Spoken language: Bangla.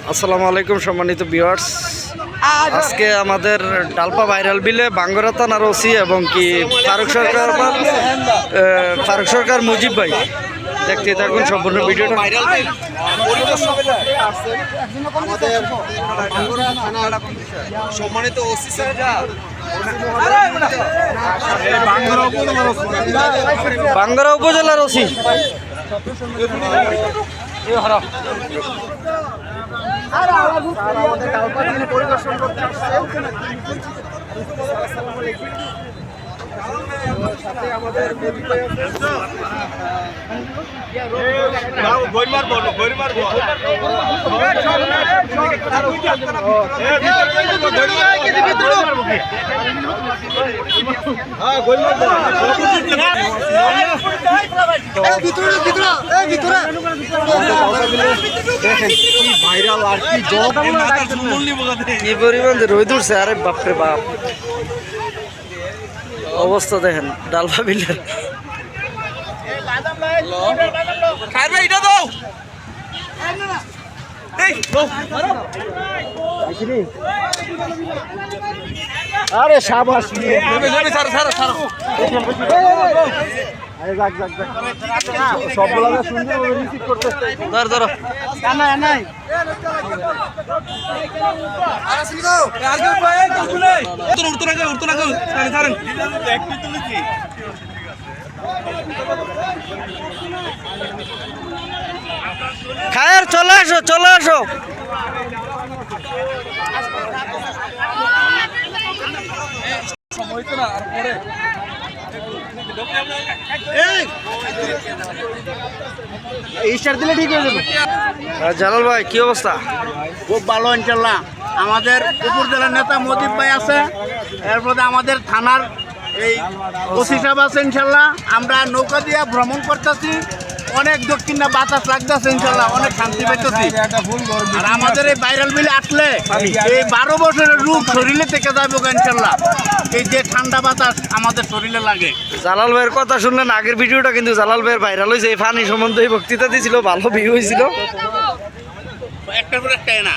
আসসালামু আলাইকুম সম্মানিত ভিউয়ার্স, আজকে আমাদের ডালপা ভাইরাল বিলে বাঙ্গরা থানার ওসি এবং কি ফারুক সরকার মুজিব ভাই দেখতে থাকুন সম্পূর্ণ ভিডিওটা। সম্মানিত ওসি স্যার, বাঙ্গরা উপজেলার ওসি পরিদর্শন করতে আসছে। আমাদের ভাইরাল আর কি পরিমাণ রোদ উঠছে, আরে বাপরে বাপ অবস্থা দেখেন ডালপা বিলের। আরে সাবাস, সবগুলো সুন্দর রিসিভ করতেছে। ধরো খায়ের চলে আসো চলে আসো। দিলে ঠিক হয়ে যাবে। জালাল ভাই কি অবস্থা? খুব ভালো ইনশাল্লাহ। আমাদের উপজেলার নেতা মুজিব ভাই আছে, এরপরে আমাদের থানার এই ওসি সাহেব আছে। ইনশাল্লাহ আমরা নৌকা দিয়ে ভ্রমণ করতেছি, অনেক দক্ষিণা বাতাস লাগতেছে, ইনশাল্লাহ অনেক শান্তি পাইতেছি। আর আমাদের এই ভাইরাল বিলে আসলে এই 12 বছরের রোগ শরীরে থেকে যাবে ইনশাল্লাহ। এই যে ঠান্ডা বাতাস আমাদের শরীরে লাগে। জালাল ভাইয়ের কথা শুনলেন, আগের ভিডিওটা কিন্তু জালাল ভাইয়ের ভাইরাল হয়েছে। এই পানি সম্বন্ধে বক্তৃতা দিয়েছিল, ভালো ভিউ হয়েছিল। একটার পর একটা না।